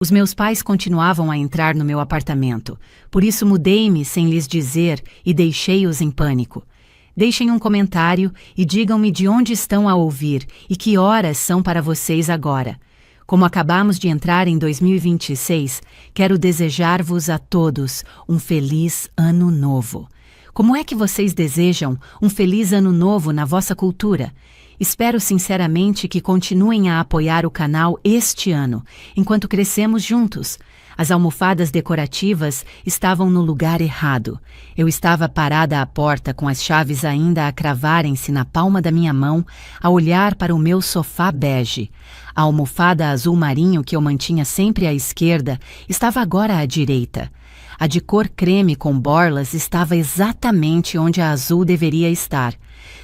Os meus pais continuavam a entrar no meu apartamento, por isso mudei-me sem lhes dizer e deixei-os em pânico. Deixem um comentário e digam-me de onde estão a ouvir e que horas são para vocês agora. Como acabamos de entrar em 2026, quero desejar-vos a todos um feliz ano novo. Como é que vocês desejam um feliz ano novo na vossa cultura? Espero sinceramente que continuem a apoiar o canal este ano, enquanto crescemos juntos. As almofadas decorativas estavam no lugar errado. Eu estava parada à porta com as chaves ainda a cravarem-se na palma da minha mão, a olhar para o meu sofá bege. A almofada azul marinho que eu mantinha sempre à esquerda estava agora à direita. A de cor creme com borlas estava exatamente onde a azul deveria estar.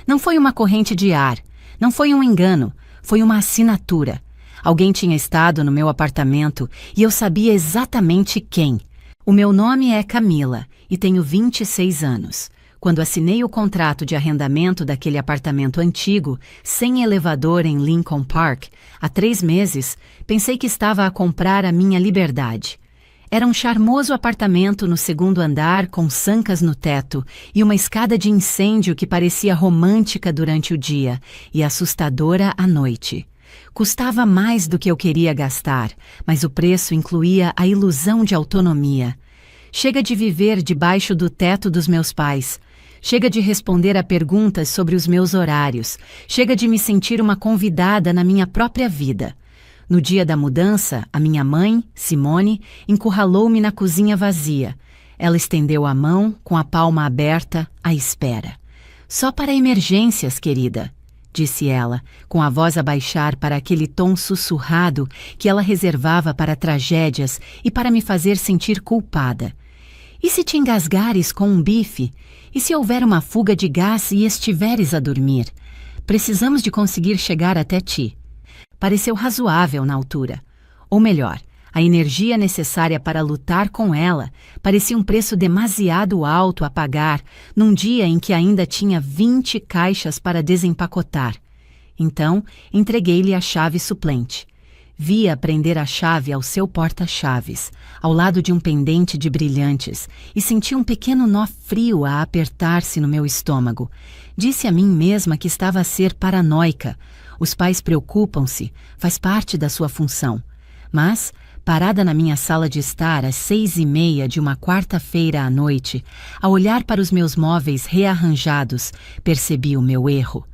Não foi uma corrente de ar, não foi um engano, foi uma assinatura. Alguém tinha estado no meu apartamento e eu sabia exatamente quem. O meu nome é Camila e tenho 26 anos. Quando assinei o contrato de arrendamento daquele apartamento antigo, sem elevador em Lincoln Park, há 3 meses, pensei que estava a comprar a minha liberdade. Era um charmoso apartamento no 2º andar com sancas no teto e uma escada de incêndio que parecia romântica durante o dia e assustadora à noite. Custava mais do que eu queria gastar, mas o preço incluía a ilusão de autonomia. Chega de viver debaixo do teto dos meus pais. Chega de responder a perguntas sobre os meus horários. Chega de me sentir uma convidada na minha própria vida. No dia da mudança, a minha mãe, Simone, encurralou-me na cozinha vazia. Ela estendeu a mão, com a palma aberta, à espera. Só para emergências, querida, disse ela, com a voz a baixar para aquele tom sussurrado que ela reservava para tragédias e para me fazer sentir culpada. E se te engasgares com um bife? E se houver uma fuga de gás e estiveres a dormir? Precisamos de conseguir chegar até ti. Pareceu razoável na altura. Ou melhor, a energia necessária para lutar com ela parecia um preço demasiado alto a pagar num dia em que ainda tinha 20 caixas para desempacotar. Então, entreguei-lhe a chave suplente. Vi-a prender a chave ao seu porta-chaves, ao lado de um pendente de brilhantes, e senti um pequeno nó frio a apertar-se no meu estômago. Disse a mim mesma que estava a ser paranoica. Os pais preocupam-se, faz parte da sua função. Mas, parada na minha sala de estar às 6h30 de uma quarta-feira à noite, a olhar para os meus móveis rearranjados, percebi o meu erro.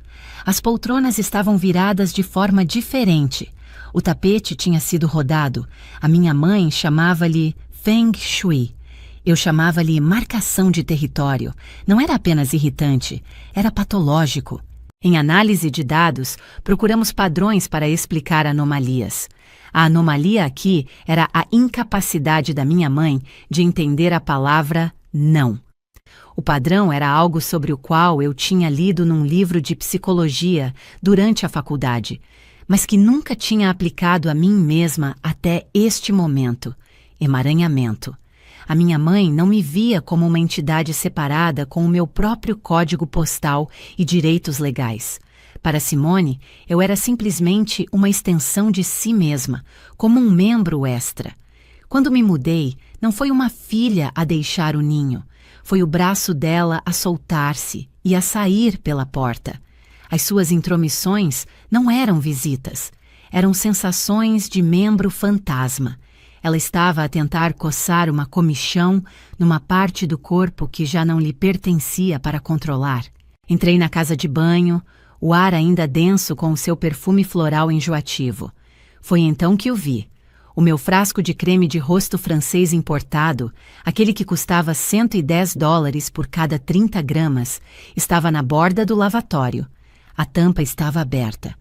As poltronas estavam viradas de forma diferente. O tapete tinha sido rodado. A minha mãe chamava-lhe Feng Shui. Eu chamava-lhe marcação de território. Não era apenas irritante, era patológico. Em análise de dados, procuramos padrões para explicar anomalias. A anomalia aqui era a incapacidade da minha mãe de entender a palavra não. O padrão era algo sobre o qual eu tinha lido num livro de psicologia durante a faculdade, mas que nunca tinha aplicado a mim mesma até este momento: emaranhamento. A minha mãe não me via como uma entidade separada com o meu próprio código postal e direitos legais. Para Simone, eu era simplesmente uma extensão de si mesma, como um membro extra. Quando me mudei, não foi uma filha a deixar o ninho, foi o braço dela a soltar-se e a sair pela porta. As suas intromissões não eram visitas, eram sensações de membro fantasma. Ela estava a tentar coçar uma comichão numa parte do corpo que já não lhe pertencia para controlar. Entrei na casa de banho, o ar ainda denso com o seu perfume floral enjoativo. Foi então que o vi. O meu frasco de creme de rosto francês importado, aquele que custava $110 por cada 30 gramas, estava na borda do lavatório. A tampa estava aberta.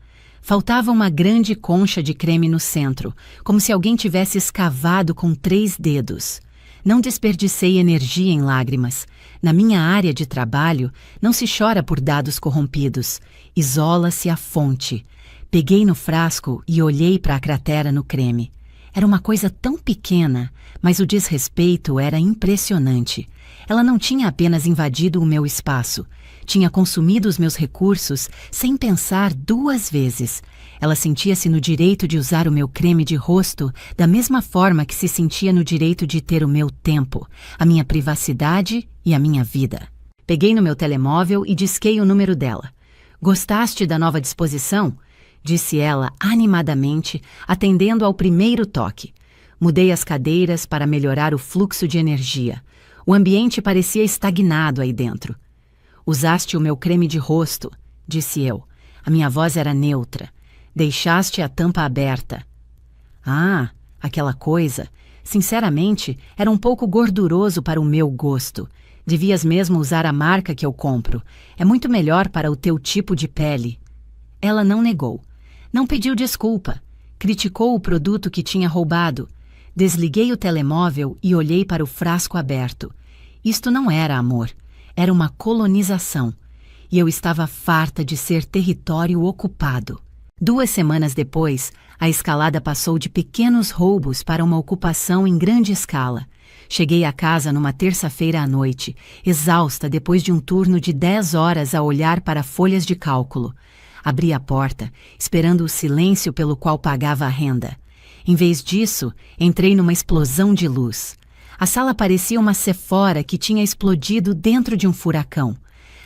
Faltava uma grande concha de creme no centro, como se alguém tivesse escavado com 3 dedos. Não desperdicei energia em lágrimas. Na minha área de trabalho, não se chora por dados corrompidos. Isola-se a fonte. Peguei no frasco e olhei para a cratera no creme. Era uma coisa tão pequena, mas o desrespeito era impressionante. Ela não tinha apenas invadido o meu espaço, tinha consumido os meus recursos sem pensar 2 vezes. Ela sentia-se no direito de usar o meu creme de rosto da mesma forma que se sentia no direito de ter o meu tempo, a minha privacidade e a minha vida. Peguei no meu telemóvel e disquei o número dela. "Gostaste da nova disposição?" disse ela animadamente, atendendo ao primeiro toque. Mudei as cadeiras para melhorar o fluxo de energia. O ambiente parecia estagnado aí dentro. "Usaste o meu creme de rosto", disse eu. A minha voz era neutra. "Deixaste a tampa aberta." "Ah, aquela coisa. Sinceramente, era um pouco gorduroso para o meu gosto. Devias mesmo usar a marca que eu compro. É muito melhor para o teu tipo de pele." Ela não negou. Não pediu desculpa. Criticou o produto que tinha roubado. Desliguei o telemóvel e olhei para o frasco aberto. Isto não era amor. Era uma colonização. E eu estava farta de ser território ocupado. 2 semanas depois, a escalada passou de pequenos roubos para uma ocupação em grande escala. Cheguei a casa numa terça-feira à noite, exausta depois de um turno de 10 horas a olhar para folhas de cálculo. Abri a porta, esperando o silêncio pelo qual pagava a renda. Em vez disso, entrei numa explosão de luz. A sala parecia uma Sephora que tinha explodido dentro de um furacão.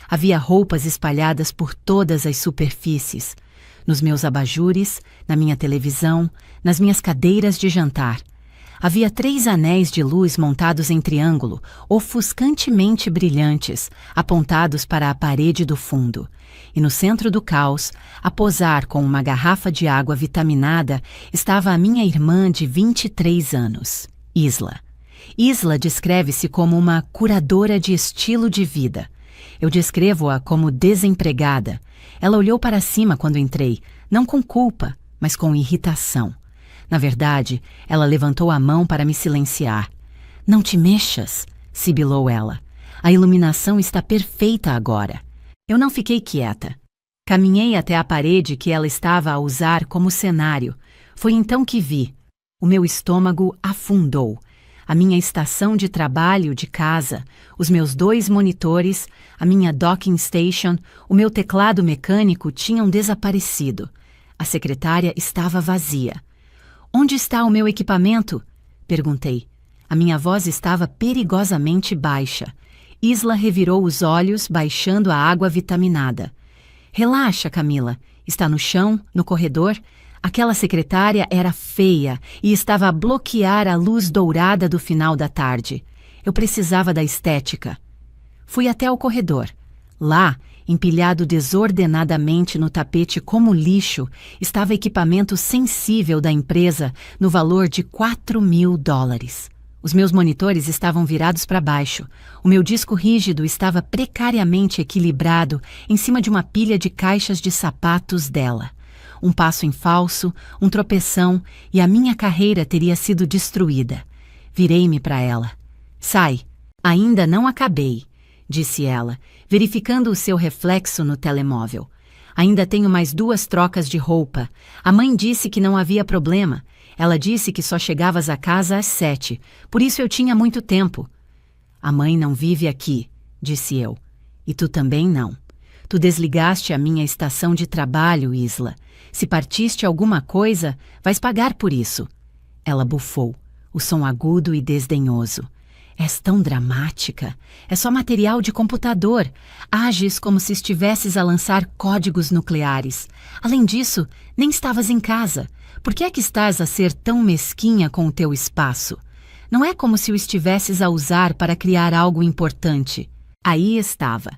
Havia roupas espalhadas por todas as superfícies. Nos meus abajures, na minha televisão, nas minhas cadeiras de jantar. Havia 3 anéis de luz montados em triângulo, ofuscantemente brilhantes, apontados para a parede do fundo. E no centro do caos, a posar com uma garrafa de água vitaminada, estava a minha irmã de 23 anos, Isla. Isla descreve-se como uma curadora de estilo de vida. Eu descrevo-a como desempregada. Ela olhou para cima quando entrei, não com culpa, mas com irritação. Na verdade, ela levantou a mão para me silenciar. "Não te mexas", sibilou ela. "A iluminação está perfeita agora." Eu não fiquei quieta. Caminhei até a parede que ela estava a usar como cenário. Foi então que vi. O meu estômago afundou. A minha estação de trabalho de casa, os meus 2 monitores, a minha docking station, o meu teclado mecânico tinham desaparecido. A secretária estava vazia. "Onde está o meu equipamento?" perguntei. A minha voz estava perigosamente baixa. Isla revirou os olhos, baixando a água vitaminada. "Relaxa, Camila. Está no chão, no corredor. Aquela secretária era feia e estava a bloquear a luz dourada do final da tarde. Eu precisava da estética." Fui até o corredor. Lá, empilhado desordenadamente no tapete como lixo, estava equipamento sensível da empresa no valor de $4.000. Os meus monitores estavam virados para baixo. O meu disco rígido estava precariamente equilibrado em cima de uma pilha de caixas de sapatos dela. Um passo em falso, um tropeção, e a minha carreira teria sido destruída. Virei-me para ela. "Sai, ainda não acabei", disse ela, verificando o seu reflexo no telemóvel. "Ainda tenho mais 2 trocas de roupa. A mãe disse que não havia problema. Ela disse que só chegavas a casa às 7, por isso eu tinha muito tempo." "A mãe não vive aqui", disse eu. "E tu também não. Tu desligaste a minha estação de trabalho, Isla. Se partiste alguma coisa, vais pagar por isso." Ela bufou, o som agudo e desdenhoso. "És tão dramática. É só material de computador. Ages como se estivesses a lançar códigos nucleares. Além disso, nem estavas em casa. Por que é que estás a ser tão mesquinha com o teu espaço? Não é como se o estivesses a usar para criar algo importante." Aí estava.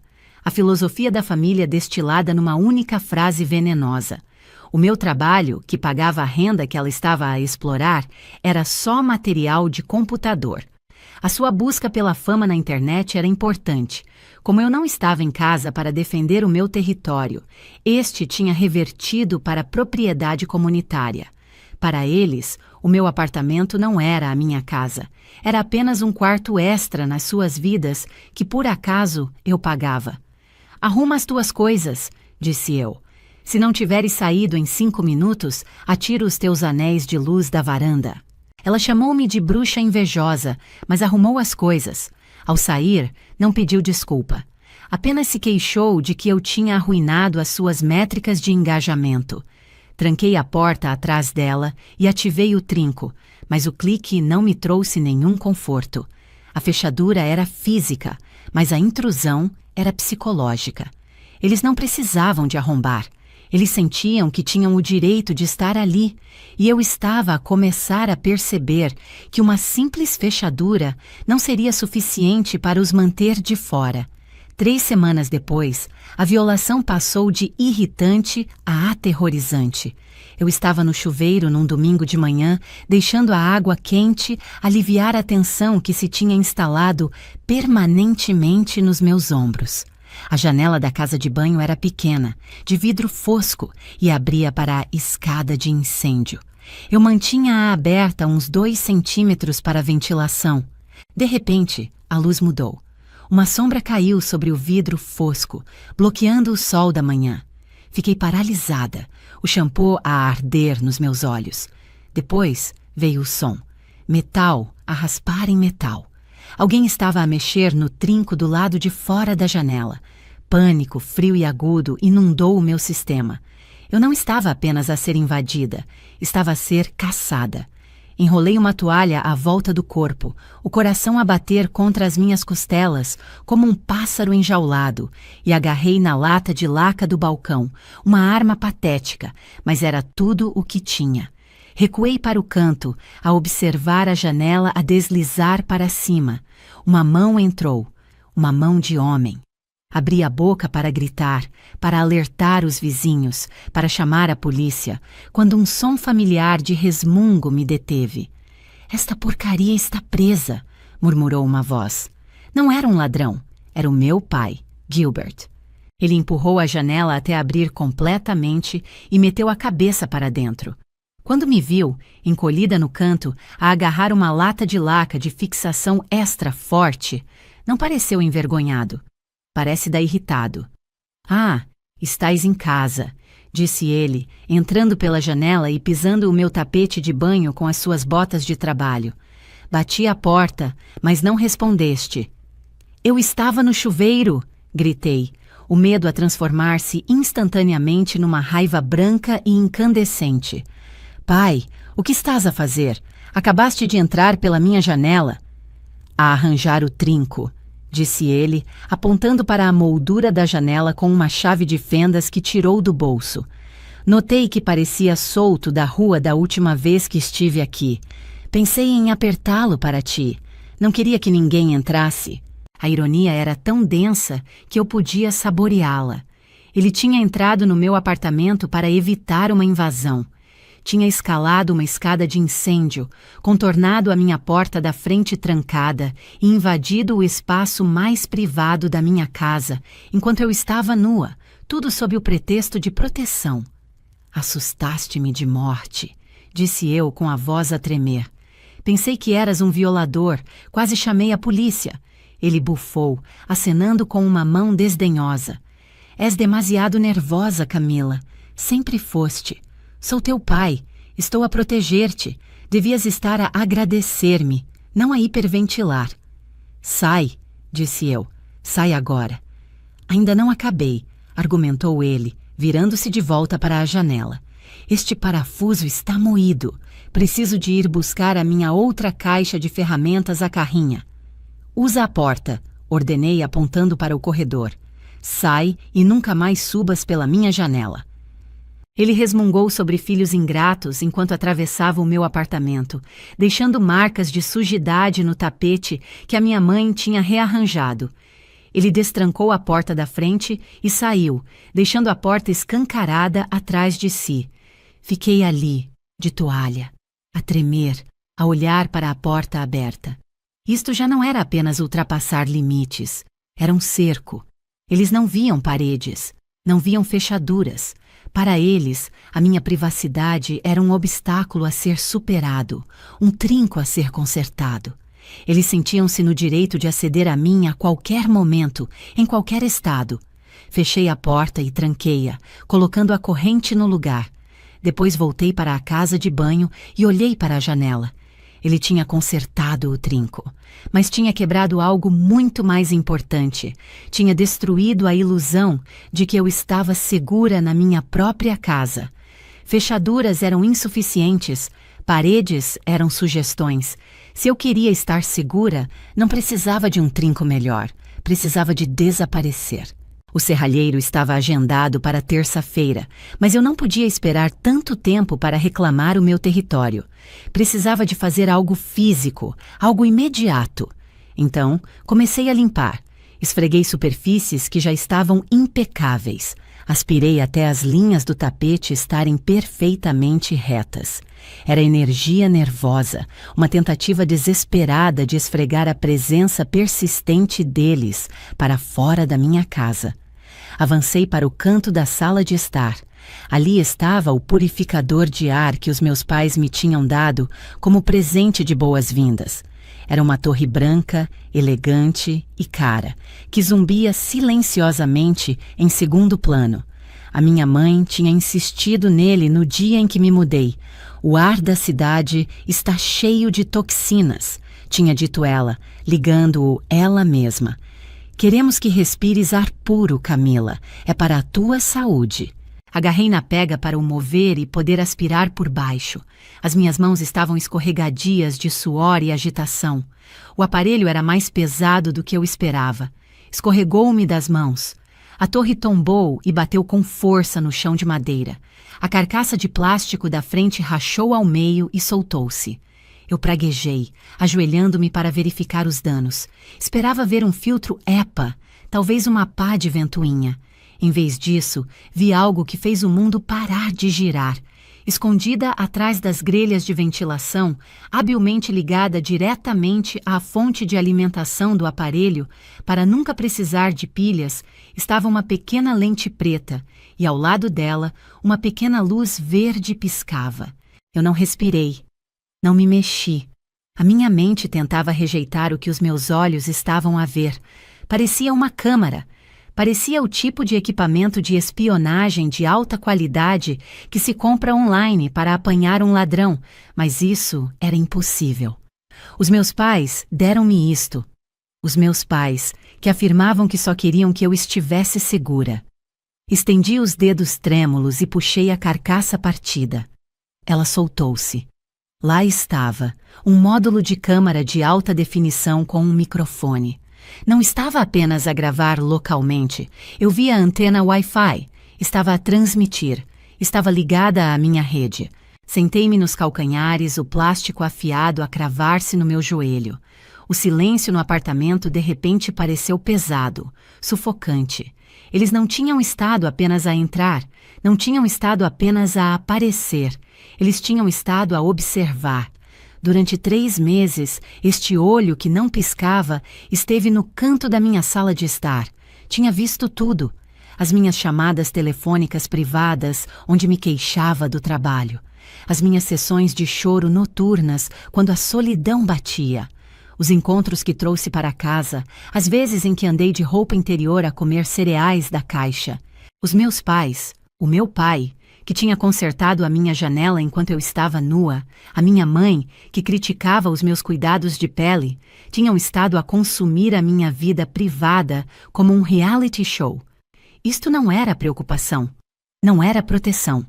A filosofia da família destilada numa única frase venenosa. O meu trabalho, que pagava a renda que ela estava a explorar, era só material de computador. A sua busca pela fama na internet era importante. Como eu não estava em casa para defender o meu território, este tinha revertido para propriedade comunitária. Para eles, o meu apartamento não era a minha casa. Era apenas um quarto extra nas suas vidas que, por acaso, eu pagava. "Arruma as tuas coisas", disse eu. "Se não tiveres saído em 5 minutos, atira os teus anéis de luz da varanda." Ela chamou-me de bruxa invejosa, mas arrumou as coisas. Ao sair, não pediu desculpa. Apenas se queixou de que eu tinha arruinado as suas métricas de engajamento. Tranquei a porta atrás dela e ativei o trinco, mas o clique não me trouxe nenhum conforto. A fechadura era física, mas a intrusão era psicológica. Eles não precisavam de arrombar. Eles sentiam que tinham o direito de estar ali, e eu estava a começar a perceber que uma simples fechadura não seria suficiente para os manter de fora. 3 semanas depois, a violação passou de irritante a aterrorizante. Eu estava no chuveiro num domingo de manhã, deixando a água quente aliviar a tensão que se tinha instalado permanentemente nos meus ombros. A janela da casa de banho era pequena, de vidro fosco, e abria para a escada de incêndio. Eu mantinha-a aberta uns 2 centímetros para a ventilação. De repente, a luz mudou. Uma sombra caiu sobre o vidro fosco, bloqueando o sol da manhã. Fiquei paralisada, o shampoo a arder nos meus olhos. Depois veio o som. Metal a raspar em metal. Alguém estava a mexer no trinco do lado de fora da janela. Pânico, frio e agudo inundou o meu sistema. Eu não estava apenas a ser invadida, estava a ser caçada. Enrolei uma toalha à volta do corpo, o coração a bater contra as minhas costelas, como um pássaro enjaulado, e agarrei na lata de laca do balcão, uma arma patética, mas era tudo o que tinha. Recuei para o canto, a observar a janela a deslizar para cima. Uma mão entrou, uma mão de homem. Abri a boca para gritar, para alertar os vizinhos, para chamar a polícia, quando um som familiar de resmungo me deteve. "Esta porcaria está presa", murmurou uma voz. Não era um ladrão, era o meu pai, Gilbert. Ele empurrou a janela até abrir completamente e meteu a cabeça para dentro. Quando me viu, encolhida no canto, a agarrar uma lata de laca de fixação extra forte, não pareceu envergonhado. Parece dar irritado. "Ah, estais em casa", disse ele, entrando pela janela e pisando o meu tapete de banho com as suas botas de trabalho. Bati à porta, mas não respondeste. "Eu estava no chuveiro", gritei, o medo a transformar-se instantaneamente numa raiva branca e incandescente. "Pai, o que estás a fazer? Acabaste de entrar pela minha janela." "A arranjar o trinco", disse ele, apontando para a moldura da janela com uma chave de fendas que tirou do bolso. Notei que parecia solto da rua da última vez que estive aqui. Pensei em apertá-lo para ti. Não queria que ninguém entrasse. A ironia era tão densa que eu podia saboreá-la. Ele tinha entrado no meu apartamento para evitar uma invasão. Tinha escalado uma escada de incêndio, contornado a minha porta da frente trancada e invadido o espaço mais privado da minha casa, enquanto eu estava nua, tudo sob o pretexto de proteção. "Assustaste-me de morte", disse eu com a voz a tremer. "Pensei que eras um violador, quase chamei a polícia." Ele bufou, acenando com uma mão desdenhosa. "És demasiado nervosa, Camila. Sempre foste. Sou teu pai. Estou a proteger-te. Devias estar a agradecer-me, não a hiperventilar." "Sai", disse eu. "Sai agora." "Ainda não acabei", argumentou ele, virando-se de volta para a janela. "Este parafuso está moído. Preciso de ir buscar a minha outra caixa de ferramentas à carrinha." "Usa a porta", ordenei apontando para o corredor. "Sai e nunca mais subas pela minha janela." Ele resmungou sobre filhos ingratos enquanto atravessava o meu apartamento, deixando marcas de sujidade no tapete que a minha mãe tinha rearranjado. Ele destrancou a porta da frente e saiu, deixando a porta escancarada atrás de si. Fiquei ali, de toalha, a tremer, a olhar para a porta aberta. Isto já não era apenas ultrapassar limites, era um cerco. Eles não viam paredes, não viam fechaduras. Para eles, a minha privacidade era um obstáculo a ser superado, um trinco a ser consertado. Eles sentiam-se no direito de aceder a mim a qualquer momento, em qualquer estado. Fechei a porta e tranquei-a, colocando a corrente no lugar. Depois voltei para a casa de banho e olhei para a janela. Ele tinha consertado o trinco, mas tinha quebrado algo muito mais importante. Tinha destruído a ilusão de que eu estava segura na minha própria casa. Fechaduras eram insuficientes, paredes eram sugestões. Se eu queria estar segura, não precisava de um trinco melhor, precisava de desaparecer. O serralheiro estava agendado para terça-feira, mas eu não podia esperar tanto tempo para reclamar o meu território. Precisava de fazer algo físico, algo imediato. Então, comecei a limpar. Esfreguei superfícies que já estavam impecáveis. Aspirei até as linhas do tapete estarem perfeitamente retas. Era energia nervosa, uma tentativa desesperada de esfregar a presença persistente deles para fora da minha casa. Avancei para o canto da sala de estar. Ali estava o purificador de ar que os meus pais me tinham dado como presente de boas-vindas. Era uma torre branca, elegante e cara, que zumbia silenciosamente em segundo plano. A minha mãe tinha insistido nele no dia em que me mudei. O ar da cidade está cheio de toxinas, tinha dito ela, ligando-o ela mesma. Queremos que respires ar puro, Camila. É para a tua saúde. Agarrei na pega para o mover e poder aspirar por baixo. As minhas mãos estavam escorregadias de suor e agitação. O aparelho era mais pesado do que eu esperava. Escorregou-me das mãos. A torre tombou e bateu com força no chão de madeira. A carcaça de plástico da frente rachou ao meio e soltou-se. Eu praguejei, ajoelhando-me para verificar os danos. Esperava ver um filtro EPA, talvez uma pá de ventoinha. Em vez disso, vi algo que fez o mundo parar de girar. Escondida atrás das grelhas de ventilação, habilmente ligada diretamente à fonte de alimentação do aparelho, para nunca precisar de pilhas, estava uma pequena lente preta, e ao lado dela, uma pequena luz verde piscava. Eu não respirei. Não me mexi. A minha mente tentava rejeitar o que os meus olhos estavam a ver. Parecia uma câmara. Parecia o tipo de equipamento de espionagem de alta qualidade que se compra online para apanhar um ladrão, mas isso era impossível. Os meus pais deram-me isto. Os meus pais, que afirmavam que só queriam que eu estivesse segura. Estendi os dedos trêmulos e puxei a carcaça partida. Ela soltou-se. Lá estava, um módulo de câmara de alta definição com um microfone. Não estava apenas a gravar localmente. Eu via a antena Wi-Fi. Estava a transmitir. Estava ligada à minha rede. Sentei-me nos calcanhares, o plástico afiado a cravar-se no meu joelho. O silêncio no apartamento de repente pareceu pesado, sufocante. Eles não tinham estado apenas a entrar, não tinham estado apenas a aparecer. Eles tinham estado a observar. Durante 3 meses, este olho que não piscava esteve no canto da minha sala de estar. Tinha visto tudo. As minhas chamadas telefônicas privadas, onde me queixava do trabalho. As minhas sessões de choro noturnas, quando a solidão batia. Os encontros que trouxe para casa, as vezes em que andei de roupa interior a comer cereais da caixa. Os meus pais, o meu pai, que tinha consertado a minha janela enquanto eu estava nua, a minha mãe, que criticava os meus cuidados de pele, tinham estado a consumir a minha vida privada como um reality show. Isto não era preocupação, não era proteção.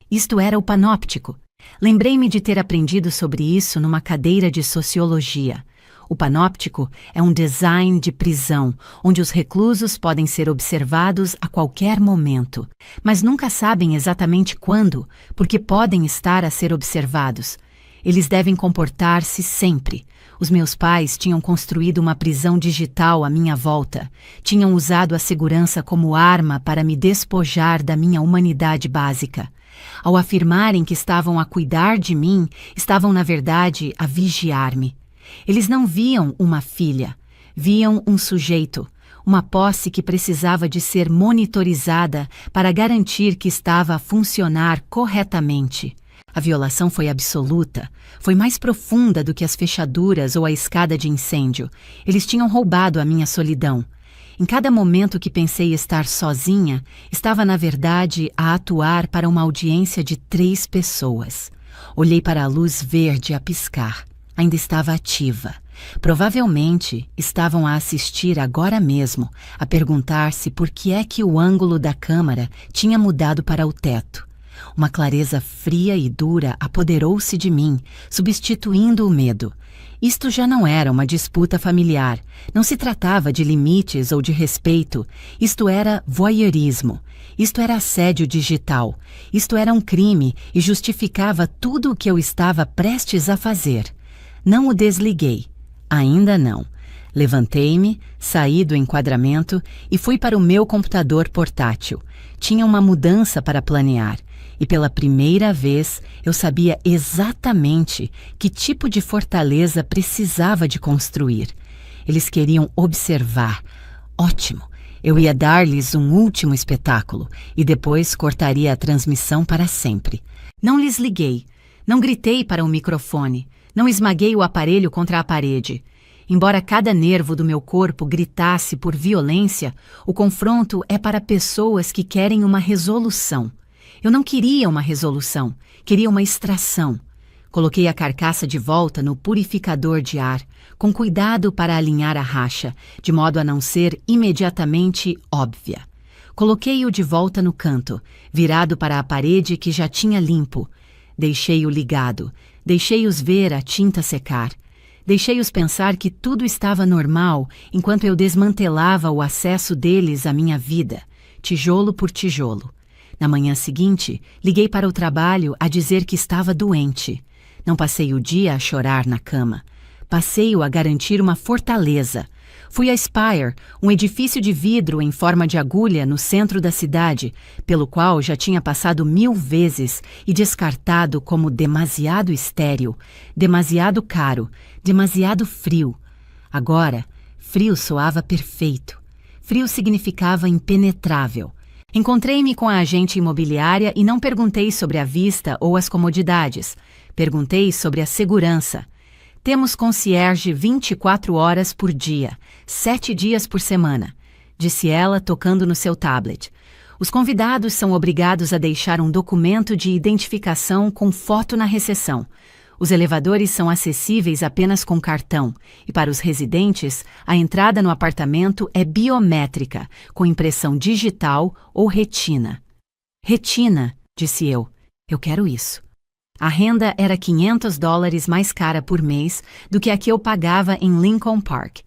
Isto era o panóptico. Lembrei-me de ter aprendido sobre isso numa cadeira de sociologia. O panóptico é um design de prisão, onde os reclusos podem ser observados a qualquer momento, mas nunca sabem exatamente quando, porque podem estar a ser observados. Eles devem comportar-se sempre. Os meus pais tinham construído uma prisão digital à minha volta. Tinham usado a segurança como arma para me despojar da minha humanidade básica. Ao afirmarem que estavam a cuidar de mim, estavam, na verdade, a vigiar-me. Eles não viam uma filha, viam um sujeito, uma posse que precisava de ser monitorizada para garantir que estava a funcionar corretamente. A violação foi absoluta, foi mais profunda do que as fechaduras ou a escada de incêndio. Eles tinham roubado a minha solidão. Em cada momento que pensei estar sozinha, estava na verdade a atuar para uma audiência de 3 pessoas. Olhei para a luz verde a piscar. ainda estava ativa. Provavelmente estavam a assistir agora mesmo, a perguntar-se por que é que o ângulo da câmara tinha mudado para o teto. Uma clareza fria e dura apoderou-se de mim, substituindo o medo. Isto já não era uma disputa familiar, não se tratava de limites ou de respeito, isto era voyeurismo, isto era assédio digital, isto era um crime e justificava tudo o que eu estava prestes a fazer. Não o desliguei. Ainda não. Levantei-me, saí do enquadramento e fui para o meu computador portátil. Tinha uma mudança para planear e pela primeira vez eu sabia exatamente que tipo de fortaleza precisava de construir. Eles queriam observar. Ótimo! Eu ia dar-lhes um último espetáculo e depois cortaria a transmissão para sempre. Não lhes liguei. Não gritei para o microfone. Não esmaguei o aparelho contra a parede. Embora cada nervo do meu corpo gritasse por violência, o confronto é para pessoas que querem uma resolução. Eu não queria uma resolução, queria uma extração. Coloquei a carcaça de volta no purificador de ar, com cuidado para alinhar a racha, de modo a não ser imediatamente óbvia. Coloquei-o de volta no canto, virado para a parede que já tinha limpo. Deixei-o ligado. Deixei-os ver a tinta secar. Deixei-os pensar que tudo estava normal enquanto eu desmantelava o acesso deles à minha vida, tijolo por tijolo. Na manhã seguinte, liguei para o trabalho a dizer que estava doente. Não passei o dia a chorar na cama. Passei-o a garantir uma fortaleza. Fui a Spire, um edifício de vidro em forma de agulha no centro da cidade, pelo qual já tinha passado 1000 vezes e descartado como demasiado estéril, demasiado caro, demasiado frio. Agora, frio soava perfeito. Frio significava impenetrável. Encontrei-me com a agente imobiliária e não perguntei sobre a vista ou as comodidades. Perguntei sobre a segurança. Temos concierge 24 horas por dia, 7 dias por semana, disse ela tocando no seu tablet. Os convidados são obrigados a deixar um documento de identificação com foto na recepção. Os elevadores são acessíveis apenas com cartão e para os residentes, a entrada no apartamento é biométrica, com impressão digital ou retina. Retina, disse eu. Eu quero isso. A renda era $500 mais cara por mês do que a que eu pagava em Lincoln Park.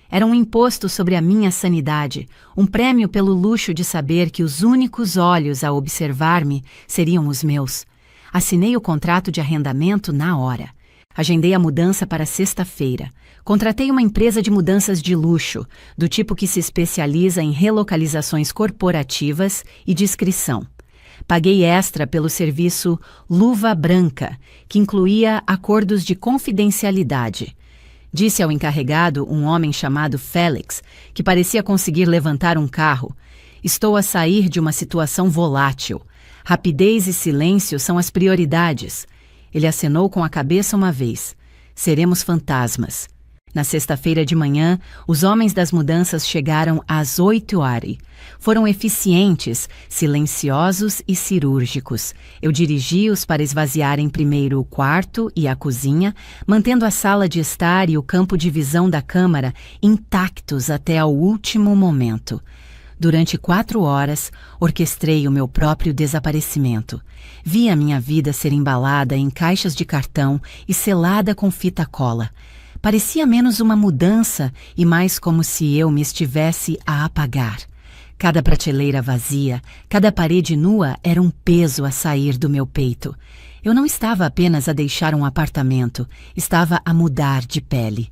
Era um imposto sobre a minha sanidade, um prêmio pelo luxo de saber que os únicos olhos a observar-me seriam os meus. Assinei o contrato de arrendamento na hora. Agendei a mudança para sexta-feira. Contratei uma empresa de mudanças de luxo, do tipo que se especializa em relocalizações corporativas e discrição. Paguei extra pelo serviço Luva Branca, que incluía acordos de confidencialidade. Disse ao encarregado, um homem chamado Félix, que parecia conseguir levantar um carro: "Estou a sair de uma situação volátil. Rapidez e silêncio são as prioridades." Ele acenou com a cabeça uma vez. "Seremos fantasmas." Na sexta-feira de manhã, os homens das mudanças chegaram às 8h. Foram eficientes, silenciosos e cirúrgicos. Eu dirigi-os para esvaziarem primeiro o quarto e a cozinha, mantendo a sala de estar e o campo de visão da câmara intactos até ao último momento. Durante 4 horas, orquestrei o meu próprio desaparecimento. Vi a minha vida ser embalada em caixas de cartão e selada com fita cola. Parecia menos uma mudança e mais como se eu me estivesse a apagar. Cada prateleira vazia, cada parede nua era um peso a sair do meu peito. Eu não estava apenas a deixar um apartamento, estava a mudar de pele.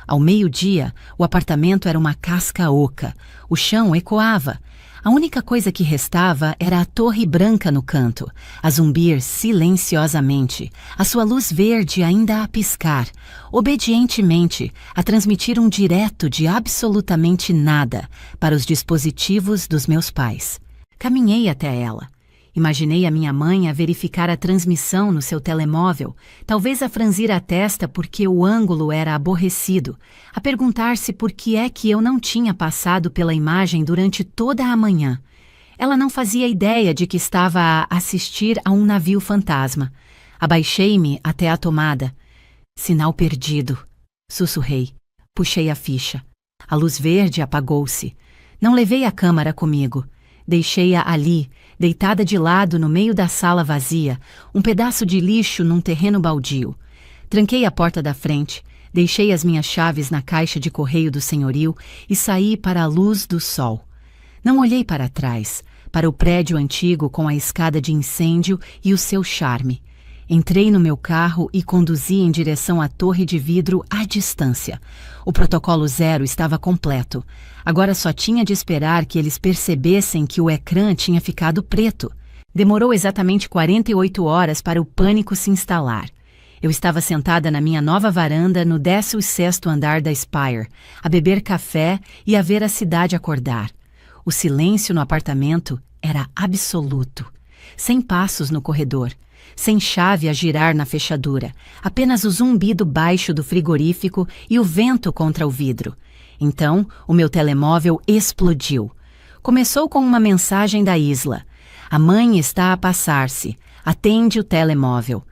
Ao meio-dia, o apartamento era uma casca oca. O chão ecoava. A única coisa que restava era a torre branca no canto, a zumbir silenciosamente, a sua luz verde ainda a piscar, obedientemente, a transmitir um direto de absolutamente nada para os dispositivos dos meus pais. Caminhei até ela. Imaginei a minha mãe a verificar a transmissão no seu telemóvel, talvez a franzir a testa porque o ângulo era aborrecido, a perguntar-se por que é que eu não tinha passado pela imagem durante toda a manhã. Ela não fazia ideia de que estava a assistir a um navio fantasma. Abaixei-me até a tomada. Sinal perdido. Sussurrei. Puxei a ficha. A luz verde apagou-se. Não levei a câmara comigo. Deixei-a ali, deitada de lado no meio da sala vazia, um pedaço de lixo num terreno baldio. Tranquei a porta da frente, deixei as minhas chaves na caixa de correio do senhorio e saí para a luz do sol. Não olhei para trás, para o prédio antigo com a escada de incêndio e o seu charme. Entrei no meu carro e conduzi em direção à torre de vidro à distância. O protocolo 0 estava completo. Agora só tinha de esperar que eles percebessem que o ecrã tinha ficado preto. Demorou exatamente 48 horas para o pânico se instalar. Eu estava sentada na minha nova varanda no 16º andar da Spire, a beber café e a ver a cidade acordar. O silêncio no apartamento era absoluto. 100 passos no corredor. Sem chave a girar na fechadura, apenas o zumbido baixo do frigorífico e o vento contra o vidro. Então, o meu telemóvel explodiu. Começou com uma mensagem da Isla. A mãe está a passar-se. Atende o telemóvel.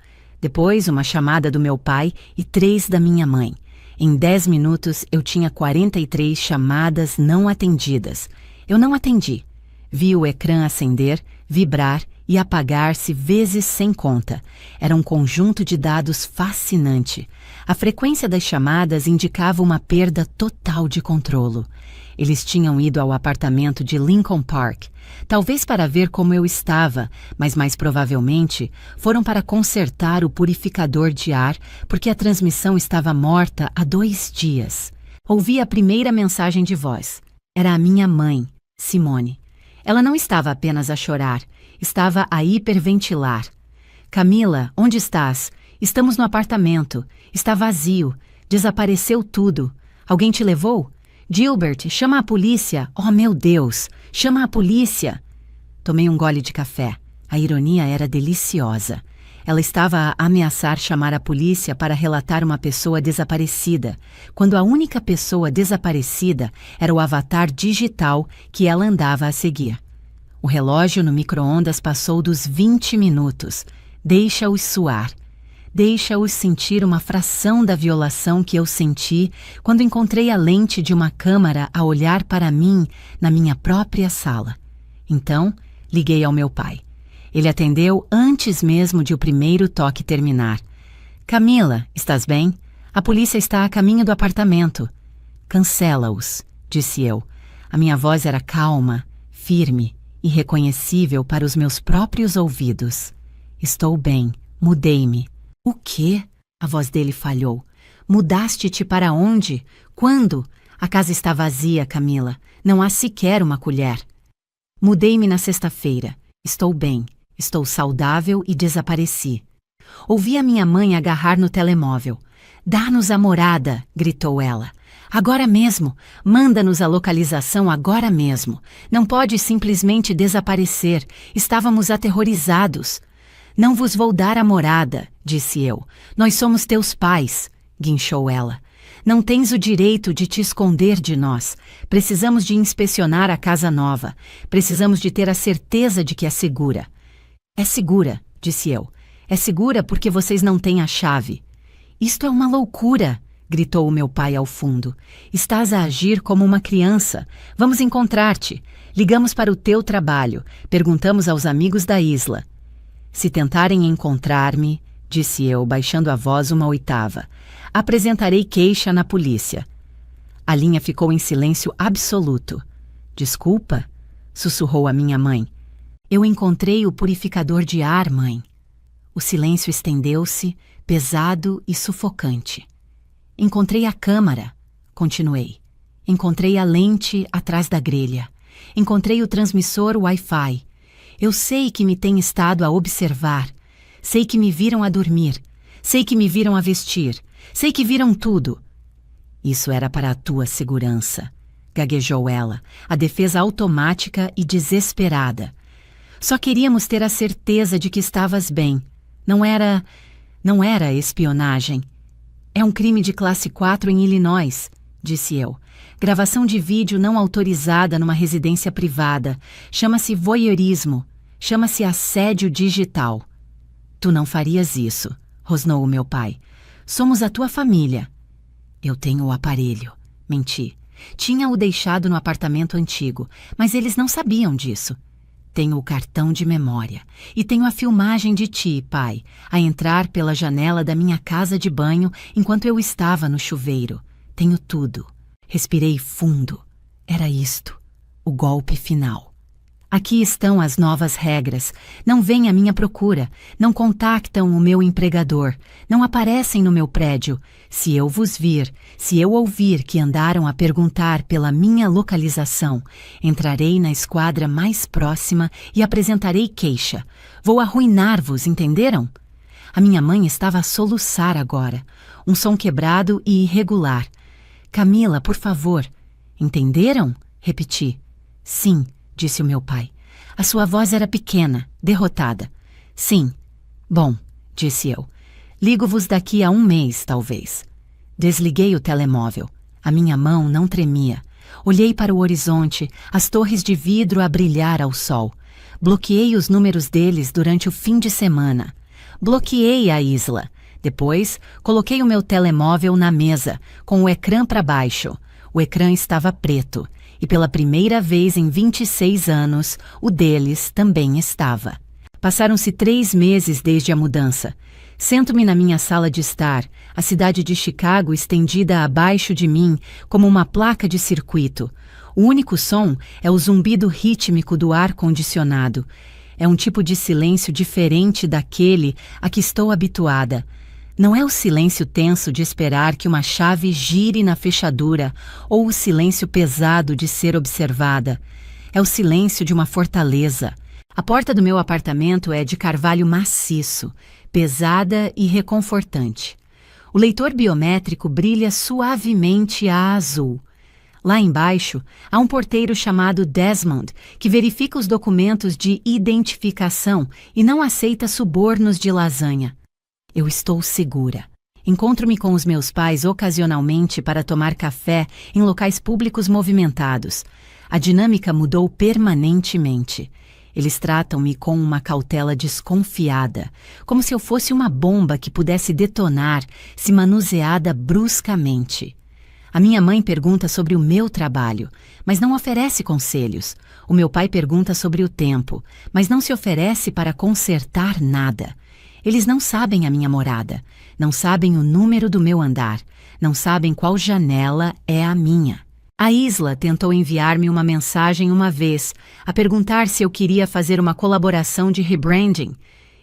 Depois, uma chamada do meu pai e 3 da minha mãe. Em 10 minutos, eu tinha 43 chamadas não atendidas. Eu não atendi. Vi o ecrã acender, vibrar e apagar-se vezes sem conta. Era um conjunto de dados fascinante. A frequência das chamadas indicava uma perda total de controlo. Eles tinham ido ao apartamento de Lincoln Park, talvez para ver como eu estava, mas mais provavelmente foram para consertar o purificador de ar, porque a transmissão estava morta há 2 dias. Ouvi a primeira mensagem de voz. Era a minha mãe, Simone. Ela não estava apenas a chorar, estava a hiperventilar. Camila, onde estás? Estamos no apartamento. Está vazio. Desapareceu tudo. Alguém te levou? Gilbert, chama a polícia. Oh, meu Deus! Chama a polícia! Tomei um gole de café. A ironia era deliciosa. Ela estava a ameaçar chamar a polícia para relatar uma pessoa desaparecida, quando a única pessoa desaparecida era o avatar digital que ela andava a seguir. O relógio no micro-ondas passou dos 20 minutos. Deixa-os suar. Deixa-os sentir uma fração da violação que eu senti quando encontrei a lente de uma câmara a olhar para mim na minha própria sala. Então, liguei ao meu pai. Ele atendeu antes mesmo de o primeiro toque terminar. Camila, estás bem? A polícia está a caminho do apartamento. Cancela-os, disse eu. A minha voz era calma, firme, irreconhecível para os meus próprios ouvidos. Estou bem, mudei-me. O quê? A voz dele falhou. Mudaste-te para onde? Quando? A casa está vazia, Camila. Não há sequer uma colher. Mudei-me na sexta-feira. Estou bem. Estou saudável e desapareci. Ouvi a minha mãe agarrar no telemóvel. Dá-nos a morada, gritou ela. Agora mesmo. Manda-nos a localização agora mesmo. Não pode simplesmente desaparecer. Estávamos aterrorizados. Não vos vou dar a morada, disse eu. Nós somos teus pais, guinchou ela. Não tens o direito de te esconder de nós. Precisamos de inspecionar a casa nova. Precisamos de ter a certeza de que é segura. É segura, disse eu. É segura porque vocês não têm a chave. Isto é uma loucura, gritou o meu pai ao fundo. Estás a agir como uma criança. Vamos encontrar-te. Ligamos para o teu trabalho. Perguntamos aos amigos da Isla. Se tentarem encontrar-me, disse eu, baixando a voz uma oitava, apresentarei queixa na polícia. A linha ficou em silêncio absoluto. Desculpa, sussurrou a minha mãe. Eu encontrei o purificador de ar, mãe. O silêncio estendeu-se, pesado e sufocante. Encontrei a câmara, continuei. Encontrei a lente atrás da grelha. Encontrei o transmissor Wi-Fi. Eu sei que me têm estado a observar. Sei que me viram a dormir. Sei que me viram a vestir. Sei que viram tudo. Isso era para a tua segurança, gaguejou ela, a defesa automática e desesperada. Só queríamos ter a certeza de que estavas bem. Não era espionagem. É um crime de classe 4 em Illinois, disse eu. Gravação de vídeo não autorizada numa residência privada. Chama-se voyeurismo. Chama-se assédio digital. Tu não farias isso, rosnou o meu pai. Somos a tua família. Eu tenho o aparelho. Menti. Tinha-o deixado no apartamento antigo, mas eles não sabiam disso. Tenho o cartão de memória e tenho a filmagem de ti, pai, a entrar pela janela da minha casa de banho enquanto eu estava no chuveiro. Tenho tudo. Respirei fundo. Era isto, o golpe final. Aqui estão as novas regras. Não vêm à minha procura, não contactam o meu empregador, não aparecem no meu prédio. Se eu vos vir, se eu ouvir que andaram a perguntar pela minha localização, entrarei na esquadra mais próxima e apresentarei queixa. Vou arruinar-vos, entenderam? A minha mãe estava a soluçar agora, um som quebrado e irregular. Camila, por favor. Entenderam? Repeti. Sim, disse o meu pai. A sua voz era pequena, derrotada. Sim. Bom, disse eu. Ligo-vos daqui a 1 mês, talvez. Desliguei o telemóvel. A minha mão não tremia. Olhei para o horizonte, as torres de vidro a brilhar ao sol. Bloqueei os números deles durante o fim de semana. Bloqueei a isla. Depois, coloquei o meu telemóvel na mesa, com o ecrã para baixo. O ecrã estava preto. E pela primeira vez em 26 anos, o deles também estava. Passaram-se 3 meses desde a mudança. Sento-me na minha sala de estar, a cidade de Chicago estendida abaixo de mim como uma placa de circuito. O único som é o zumbido rítmico do ar-condicionado. É um tipo de silêncio diferente daquele a que estou habituada. Não é o silêncio tenso de esperar que uma chave gire na fechadura ou o silêncio pesado de ser observada. É o silêncio de uma fortaleza. A porta do meu apartamento é de carvalho maciço, pesada e reconfortante. O leitor biométrico brilha suavemente a azul. Lá embaixo, há um porteiro chamado Desmond, que verifica os documentos de identificação e não aceita subornos de lasanha. Eu estou segura. Encontro-me com os meus pais ocasionalmente para tomar café em locais públicos movimentados. A dinâmica mudou permanentemente. Eles tratam-me com uma cautela desconfiada, como se eu fosse uma bomba que pudesse detonar se manuseada bruscamente. A minha mãe pergunta sobre o meu trabalho, mas não oferece conselhos. O meu pai pergunta sobre o tempo, mas não se oferece para consertar nada. Eles não sabem a minha morada, não sabem o número do meu andar, não sabem qual janela é a minha. A Isla tentou enviar-me uma mensagem uma vez, a perguntar se eu queria fazer uma colaboração de rebranding.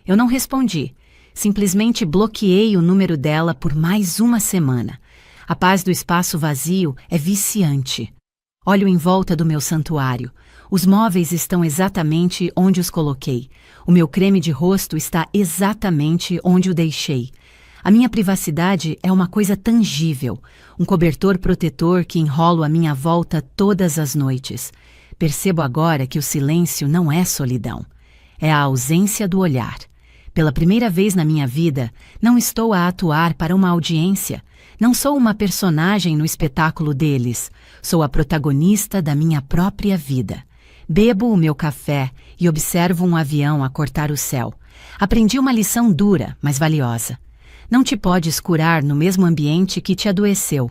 Eu não respondi. Simplesmente bloqueei o número dela por mais 1 semana. A paz do espaço vazio é viciante. Olho em volta do meu santuário. Os móveis estão exatamente onde os coloquei. O meu creme de rosto está exatamente onde o deixei. A minha privacidade é uma coisa tangível, um cobertor protetor que enrolo à minha volta todas as noites. Percebo agora que o silêncio não é solidão. É a ausência do olhar. Pela primeira vez na minha vida, não estou a atuar para uma audiência. Não sou uma personagem no espetáculo deles. Sou a protagonista da minha própria vida. Bebo o meu café e observo um avião a cortar o céu. Aprendi uma lição dura, mas valiosa. Não te podes curar no mesmo ambiente que te adoeceu.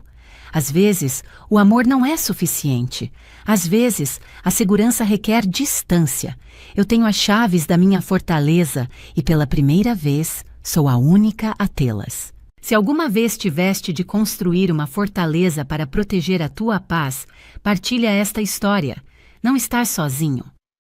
Às vezes, o amor não é suficiente. Às vezes, a segurança requer distância. Eu tenho as chaves da minha fortaleza e, pela primeira vez, sou a única a tê-las. Se alguma vez tiveste de construir uma fortaleza para proteger a tua paz, partilha esta história. Não estás sozinho.